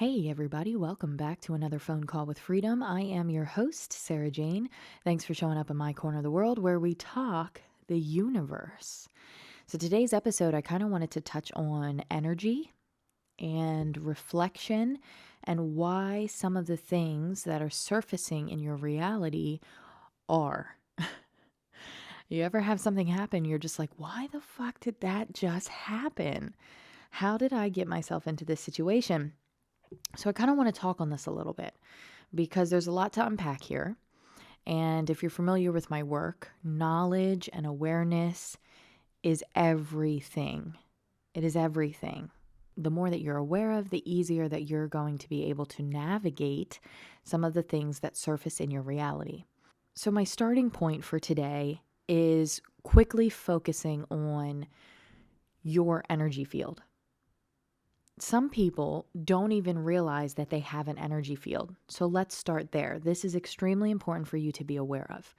Hey, everybody, welcome back to another phone call with freedom. I am your host, Sarah Jane. Thanks for showing up in my corner of the world where we talk the universe. So, today's episode, I kind of wanted to touch on energy and reflection and why some of the things that are surfacing in your reality are. You ever have something happen? You're just like, why the fuck did that just happen? How did I get myself into this situation? So I kind of want to talk on this a little bit because there's a lot to unpack here. And if you're familiar with my work, knowledge and awareness is everything. It is everything. The more that you're aware of, the easier that you're going to be able to navigate some of the things that surface in your reality. So my starting point for today is quickly focusing on your energy field. Some people don't even realize that they have an energy field. So let's start there. This is extremely important for you to be aware of.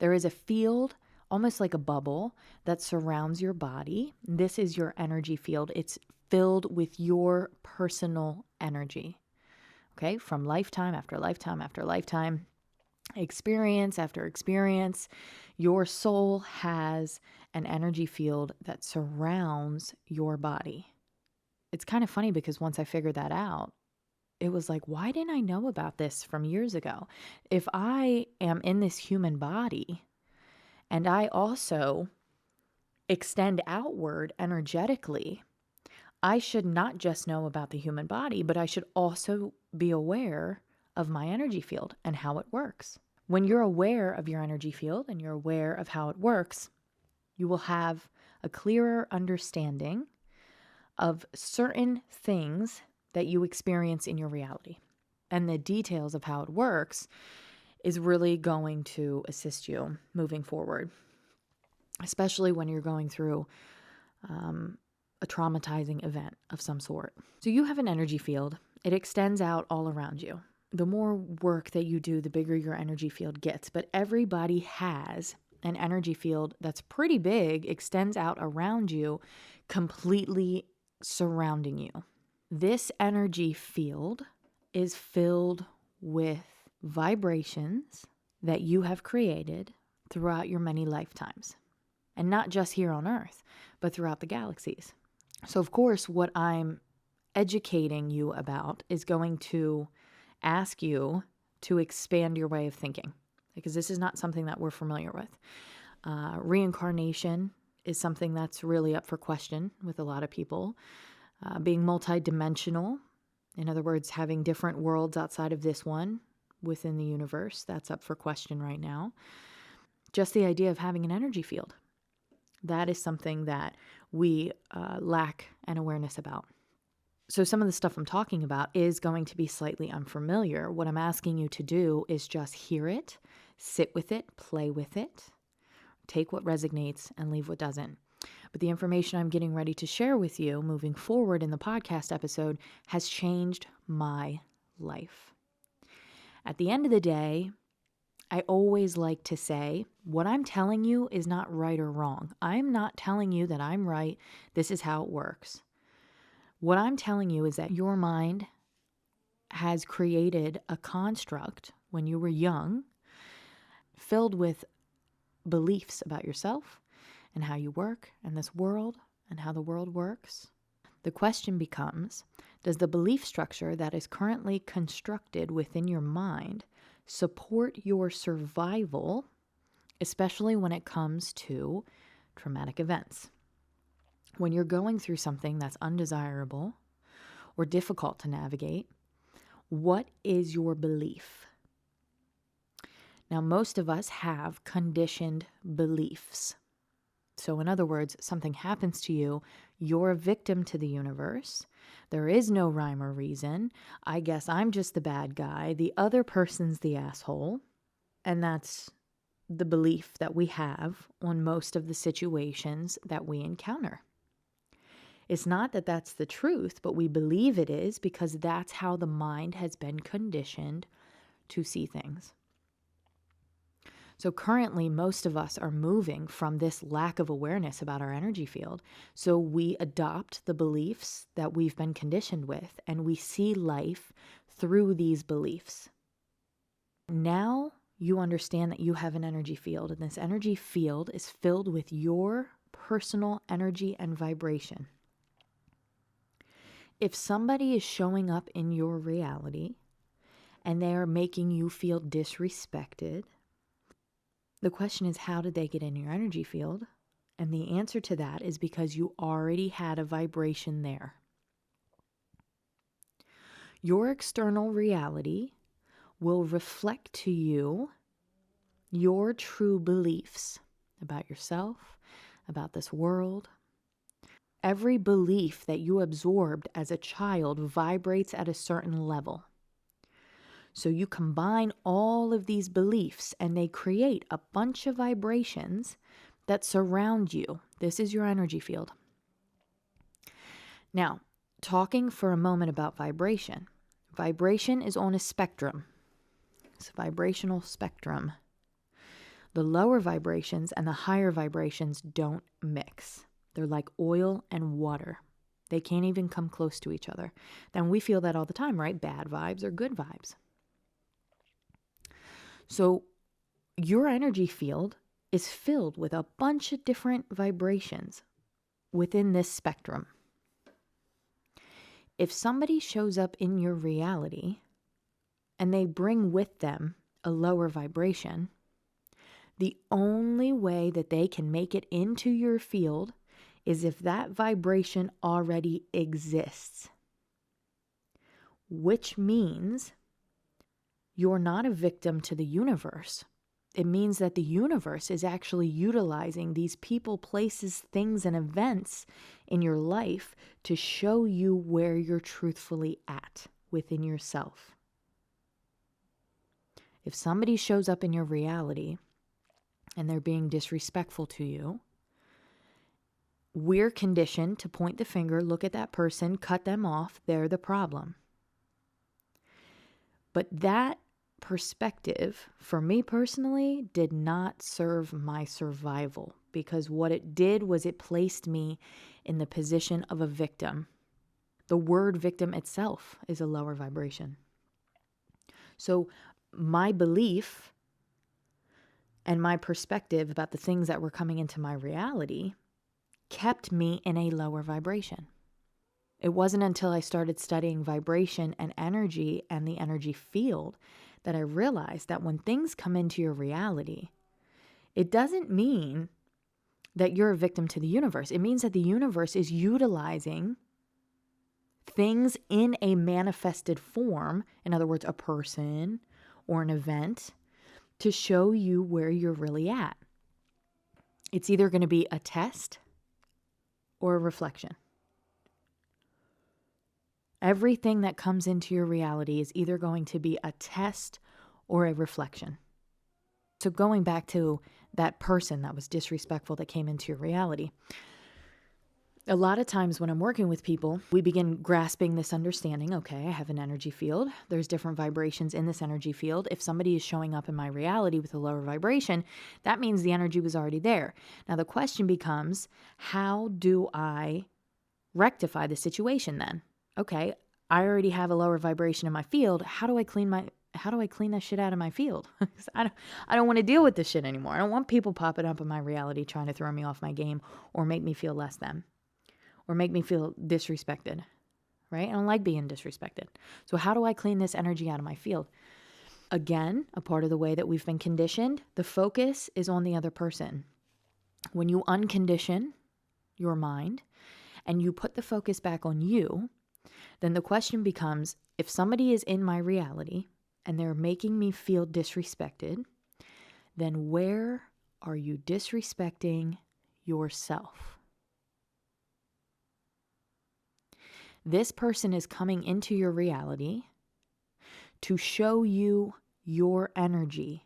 There is a field, almost like a bubble, that surrounds your body. This is your energy field. It's filled with your personal energy. Okay, from lifetime after lifetime after lifetime, experience after experience, your soul has an energy field that surrounds your body. It's kind of funny because once I figured that out, it was like, why didn't I know about this from years ago? If I am in this human body and I also extend outward energetically, I should not just know about the human body, but I should also be aware of my energy field and how it works. When you're aware of your energy field and you're aware of how it works, you will have a clearer understanding of certain things that you experience in your reality. And the details of how it works is really going to assist you moving forward, especially when you're going through a traumatizing event of some sort. So you have an energy field. It extends out all around you. The more work that you do, the bigger your energy field gets. But everybody has an energy field that's pretty big, extends out around you, completely surrounding you. This energy field is filled with vibrations that you have created throughout your many lifetimes. And not just here on Earth, but throughout the galaxies. So of course, what I'm educating you about is going to ask you to expand your way of thinking, because this is not something that we're familiar with. Reincarnation is something that's really up for question with a lot of people. Being multidimensional, in other words, having different worlds outside of this one within the universe, that's up for question right now. Just the idea of having an energy field, that is something that we lack an awareness about. So some of the stuff I'm talking about is going to be slightly unfamiliar. What I'm asking you to do is just hear it, sit with it, play with it, take what resonates and leave what doesn't. But the information I'm getting ready to share with you moving forward in the podcast episode has changed my life. At the end of the day, I always like to say, what I'm telling you is not right or wrong. I'm not telling you that I'm right. This is how it works. What I'm telling you is that your mind has created a construct when you were young, filled with beliefs about yourself and how you work and this world and how the world works. The question becomes, does the belief structure that is currently constructed within your mind support your survival, especially when it comes to traumatic events? When you're going through something that's undesirable or difficult to navigate, what is your belief? Now, most of us have conditioned beliefs. So in other words, something happens to you, you're a victim to the universe. There is no rhyme or reason. I guess I'm just the bad guy. The other person's the asshole. And that's the belief that we have on most of the situations that we encounter. It's not that that's the truth, but we believe it is because that's how the mind has been conditioned to see things. So currently, most of us are moving from this lack of awareness about our energy field. So we adopt the beliefs that we've been conditioned with, and we see life through these beliefs. Now you understand that you have an energy field, and this energy field is filled with your personal energy and vibration. If somebody is showing up in your reality and they are making you feel disrespected, the question is, how did they get in your energy field? And the answer to that is because you already had a vibration there. Your external reality will reflect to you your true beliefs about yourself, about this world. Every belief that you absorbed as a child vibrates at a certain level. So you combine all of these beliefs and they create a bunch of vibrations that surround you. This is your energy field. Now, talking for a moment about vibration. Vibration is on a spectrum. It's a vibrational spectrum. The lower vibrations and the higher vibrations don't mix. They're like oil and water. They can't even come close to each other. Then we feel that all the time, right? Bad vibes or good vibes. So your energy field is filled with a bunch of different vibrations within this spectrum. If somebody shows up in your reality and they bring with them a lower vibration, the only way that they can make it into your field is if that vibration already exists, which means you're not a victim to the universe. It means that the universe is actually utilizing these people, places, things, and events in your life to show you where you're truthfully at within yourself. If somebody shows up in your reality and they're being disrespectful to you, we're conditioned to point the finger, look at that person, cut them off, they're the problem. But that perspective, for me personally, did not serve my survival, because what it did was it placed me in the position of a victim. The word victim itself is a lower vibration. So my belief and my perspective about the things that were coming into my reality kept me in a lower vibration. It wasn't until I started studying vibration and energy and the energy field that I realized that when things come into your reality, it doesn't mean that you're a victim to the universe. It means that the universe is utilizing things in a manifested form, in other words, a person or an event, to show you where you're really at. It's either going to be a test or a reflection. Everything that comes into your reality is either going to be a test or a reflection. So going back to that person that was disrespectful that came into your reality, a lot of times when I'm working with people, we begin grasping this understanding, okay, I have an energy field. There's different vibrations in this energy field. If somebody is showing up in my reality with a lower vibration, that means the energy was already there. Now the question becomes, how do I rectify the situation then? Okay, I already have a lower vibration in my field. How do I clean that shit out of my field? I don't want to deal with this shit anymore. I don't want people popping up in my reality trying to throw me off my game or make me feel less than, or make me feel disrespected, right? I don't like being disrespected. So how do I clean this energy out of my field? Again, a part of the way that we've been conditioned, the focus is on the other person. When you uncondition your mind and you put the focus back on you, then the question becomes, if somebody is in my reality and they're making me feel disrespected, then where are you disrespecting yourself? This person is coming into your reality to show you your energy,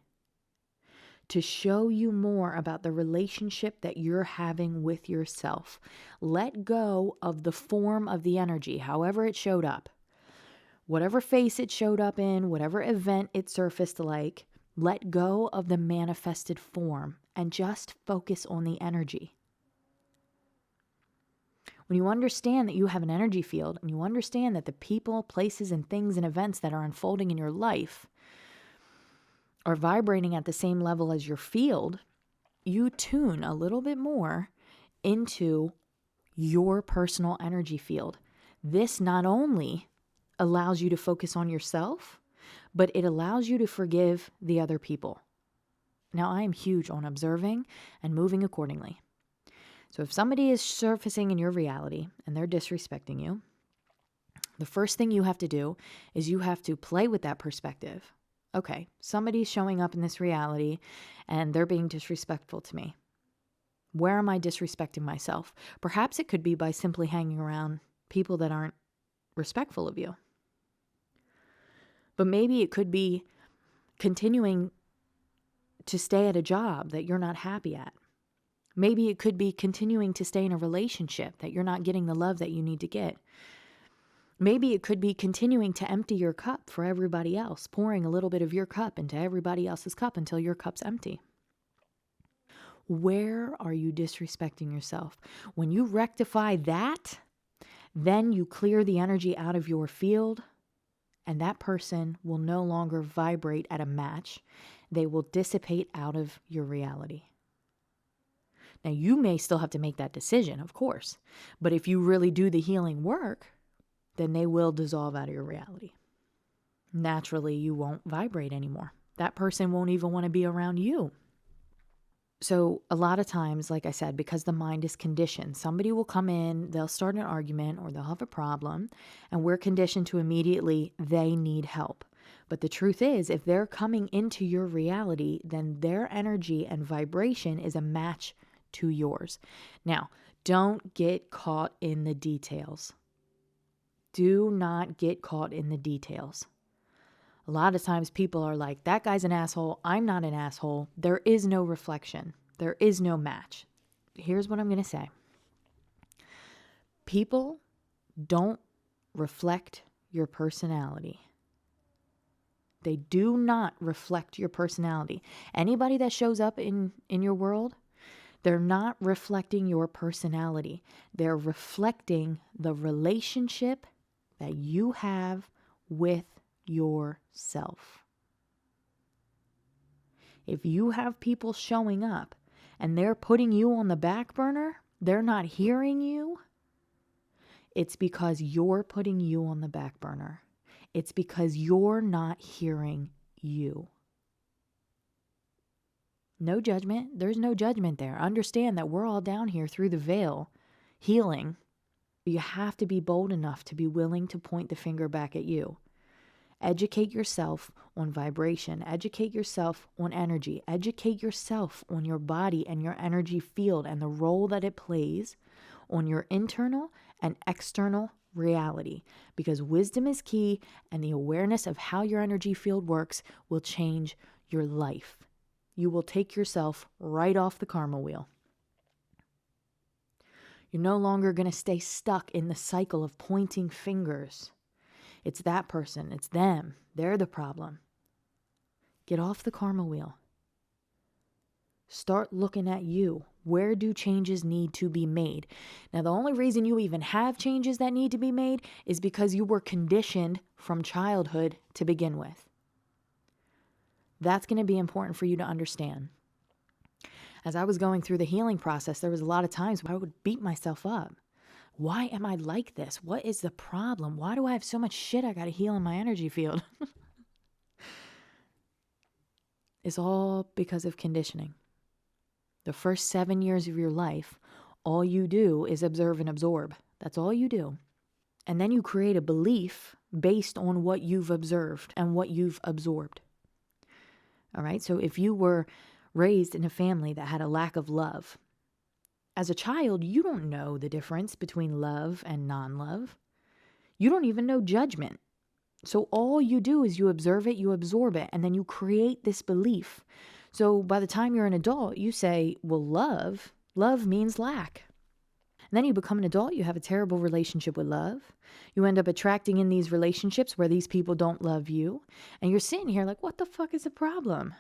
to show you more about the relationship that you're having with yourself. Let go of the form of the energy, however it showed up. Whatever face it showed up in, whatever event it surfaced like, Let go of the manifested form and just focus on the energy. When you understand that you have an energy field and you understand that the people, places, and things and events that are unfolding in your life are vibrating at the same level as your field, you tune a little bit more into your personal energy field. This not only allows you to focus on yourself, but it allows you to forgive the other people. Now, I am huge on observing and moving accordingly. So if somebody is surfacing in your reality and they're disrespecting you, the first thing you have to do is you have to play with that perspective. Okay, somebody's showing up in this reality and they're being disrespectful to me. Where am I disrespecting myself? Perhaps it could be by simply hanging around people that aren't respectful of you. But maybe it could be continuing to stay at a job that you're not happy at. Maybe it could be continuing to stay in a relationship that you're not getting the love that you need to get. Maybe it could be continuing to empty your cup for everybody else, pouring a little bit of your cup into everybody else's cup until your cup's empty. Where are you disrespecting yourself? When you rectify that, then you clear the energy out of your field, and that person will no longer vibrate at a match. They will dissipate out of your reality. Now, you may still have to make that decision, of course, but if you really do the healing work, then they will dissolve out of your reality. Naturally, you won't vibrate anymore. That person won't even want to be around you. So a lot of times, like I said, because the mind is conditioned, somebody will come in, they'll start an argument or they'll have a problem, and we're conditioned to immediately, they need help. But the truth is, if they're coming into your reality, then their energy and vibration is a match to yours. Now, don't get caught in the details. Do not get caught in the details. A lot of times people are like, that guy's an asshole. I'm not an asshole. There is no reflection. There is no match. Here's what I'm going to say. People don't reflect your personality. They do not reflect your personality. Anybody that shows up in your world, they're not reflecting your personality. They're reflecting the relationship that you have with yourself. If you have people showing up and they're putting you on the back burner, they're not hearing you, it's because you're putting you on the back burner. It's because you're not hearing you. No judgment. There's no judgment there. Understand that we're all down here through the veil, healing. You have to be bold enough to be willing to point the finger back at you. Educate yourself on vibration. Educate yourself on energy. Educate yourself on your body and your energy field and the role that it plays on your internal and external reality. Because wisdom is key, and the awareness of how your energy field works will change your life. You will take yourself right off the karma wheel. You're no longer going to stay stuck in the cycle of pointing fingers. It's that person. It's them. They're the problem. Get off the karma wheel. Start looking at you. Where do changes need to be made? Now, the only reason you even have changes that need to be made is because you were conditioned from childhood to begin with. That's going to be important for you to understand. As I was going through the healing process, there was a lot of times where I would beat myself up. Why am I like this? What is the problem? Why do I have so much shit I got to heal in my energy field? It's all because of conditioning. The first 7 years of your life, all you do is observe and absorb. That's all you do. And then you create a belief based on what you've observed and what you've absorbed. All right. So if you were raised in a family that had a lack of love, as a child, you don't know the difference between love and non-love. You don't even know judgment. So all you do is you observe it, you absorb it, and then you create this belief. So by the time you're an adult, you say, well, love means lack. And then you become an adult, you have a terrible relationship with love. You end up attracting in these relationships where these people don't love you. And you're sitting here like, what the fuck is the problem?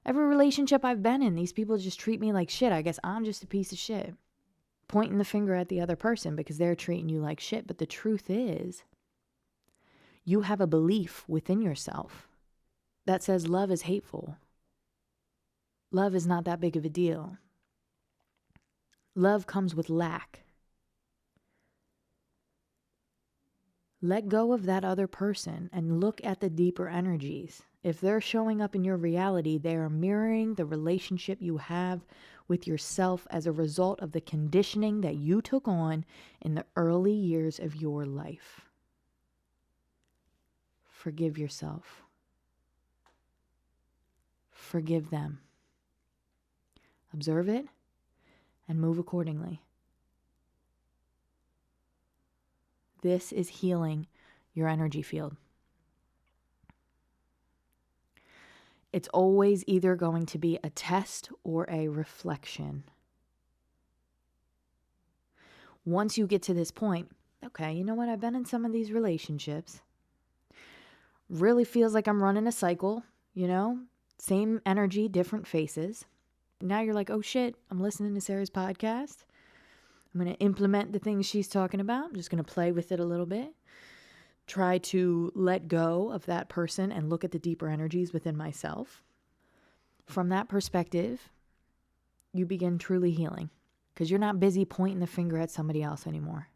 Every relationship I've been in, these people just treat me like shit. I guess I'm just a piece of shit. Pointing the finger at the other person because they're treating you like shit. But the truth is, you have a belief within yourself that says love is hateful. Love is not that big of a deal. Love comes with lack. Let go of that other person and look at the deeper energies. If they're showing up in your reality, they are mirroring the relationship you have with yourself as a result of the conditioning that you took on in the early years of your life. Forgive yourself. Forgive them. Observe it and move accordingly. This is healing your energy field. It's always either going to be a test or a reflection. Once you get to this point, okay, you know what? I've been in some of these relationships. Really feels like I'm running a cycle, same energy, different faces. Now you're like, oh shit, I'm listening to Sarah's podcast. I'm going to implement the things she's talking about. I'm just going to play with it a little bit. Try to let go of that person and look at the deeper energies within myself. From that perspective, you begin truly healing because you're not busy pointing the finger at somebody else anymore.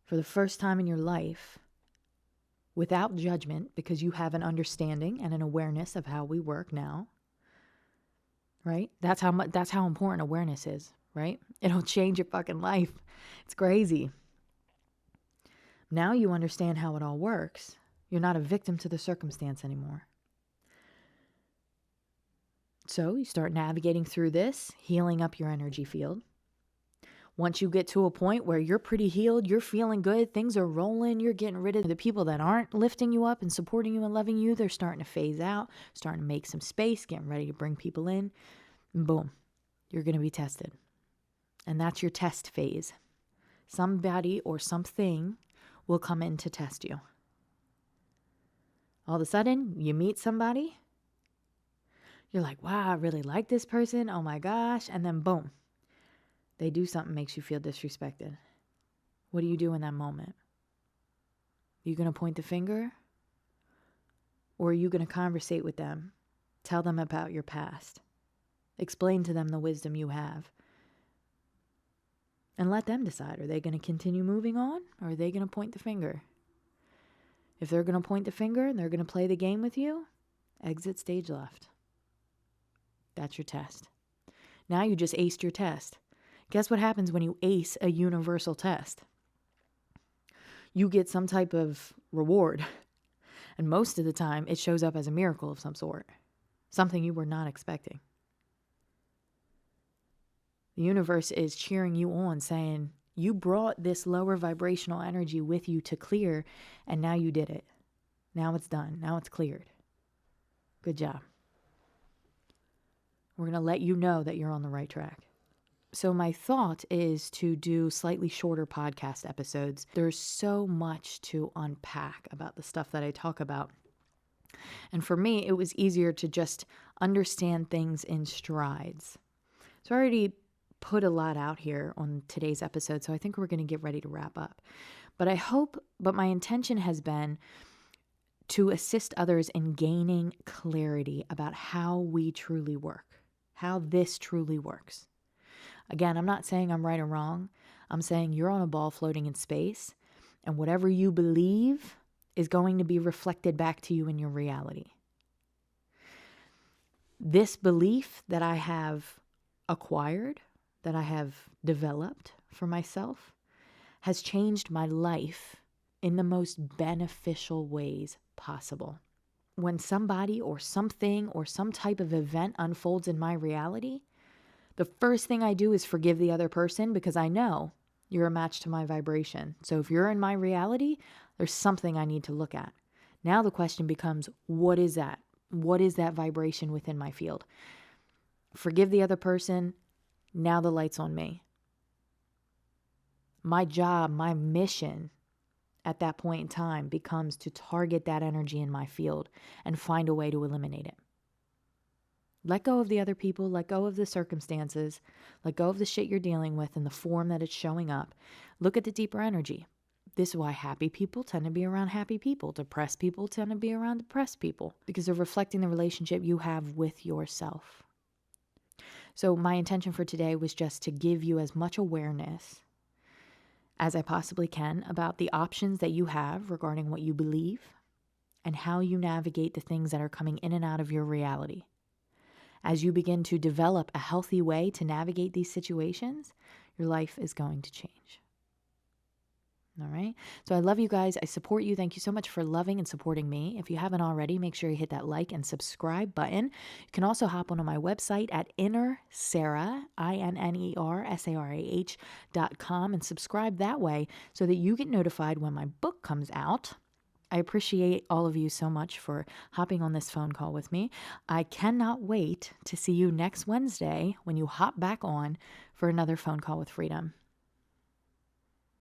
For the first time in your life, without judgment, because you have an understanding and an awareness of how we work now, right? That's how important awareness is, right? It'll change your fucking life. It's crazy. Now you understand how it all works. You're not a victim to the circumstance anymore. So you start navigating through this, healing up your energy field. Once you get to a point where you're pretty healed, you're feeling good, things are rolling, you're getting rid of the people that aren't lifting you up and supporting you and loving you, they're starting to phase out, starting to make some space, getting ready to bring people in. And boom, you're going to be tested. And that's your test phase. Somebody or something will come in to test you. All of a sudden, you meet somebody. You're like, wow, I really like this person. Oh my gosh. And then boom, they do something that makes you feel disrespected. What do you do in that moment? Are you going to point the finger? Or are you going to conversate with them? Tell them about your past. Explain to them the wisdom you have. And let them decide. Are they going to continue moving on? Or are they going to point the finger? If they're going to point the finger and they're going to play the game with you, exit stage left. That's your test. Now you just aced your test. Guess what happens when you ace a universal test? You get some type of reward. And most of the time, it shows up as a miracle of some sort. Something you were not expecting. The universe is cheering you on, saying, you brought this lower vibrational energy with you to clear, and now you did it. Now it's done. Now it's cleared. Good job. We're going to let you know that you're on the right track. So my thought is to do slightly shorter podcast episodes. There's so much to unpack about the stuff that I talk about. And for me, it was easier to just understand things in strides. So I already put a lot out here on today's episode, so I think we're going to get ready to wrap up. But my intention has been to assist others in gaining clarity about how we truly work, how this truly works. Again, I'm not saying I'm right or wrong. I'm saying you're on a ball floating in space, and whatever you believe is going to be reflected back to you in your reality. This belief that I have acquired, that I have developed for myself, has changed my life in the most beneficial ways possible. When somebody or something or some type of event unfolds in my reality, the first thing I do is forgive the other person because I know you're a match to my vibration. So if you're in my reality, there's something I need to look at. Now the question becomes, what is that? What is that vibration within my field? Forgive the other person. Now the light's on me. My job, my mission at that point in time becomes to target that energy in my field and find a way to eliminate it. Let go of the other people, let go of the circumstances, let go of the shit you're dealing with in the form that it's showing up. Look at the deeper energy. This is why happy people tend to be around happy people. Depressed people tend to be around depressed people because they're reflecting the relationship you have with yourself. So my intention for today was just to give you as much awareness as I possibly can about the options that you have regarding what you believe and how you navigate the things that are coming in and out of your reality. As you begin to develop a healthy way to navigate these situations, your life is going to change. All right. So I love you guys. I support you. Thank you so much for loving and supporting me. If you haven't already, make sure you hit that like and subscribe button. You can also hop onto my website at InnerSarah, INNERSARAH.com and subscribe that way so that you get notified when my book comes out. I appreciate all of you so much for hopping on this phone call with me. I cannot wait to see you next Wednesday when you hop back on for another phone call with freedom.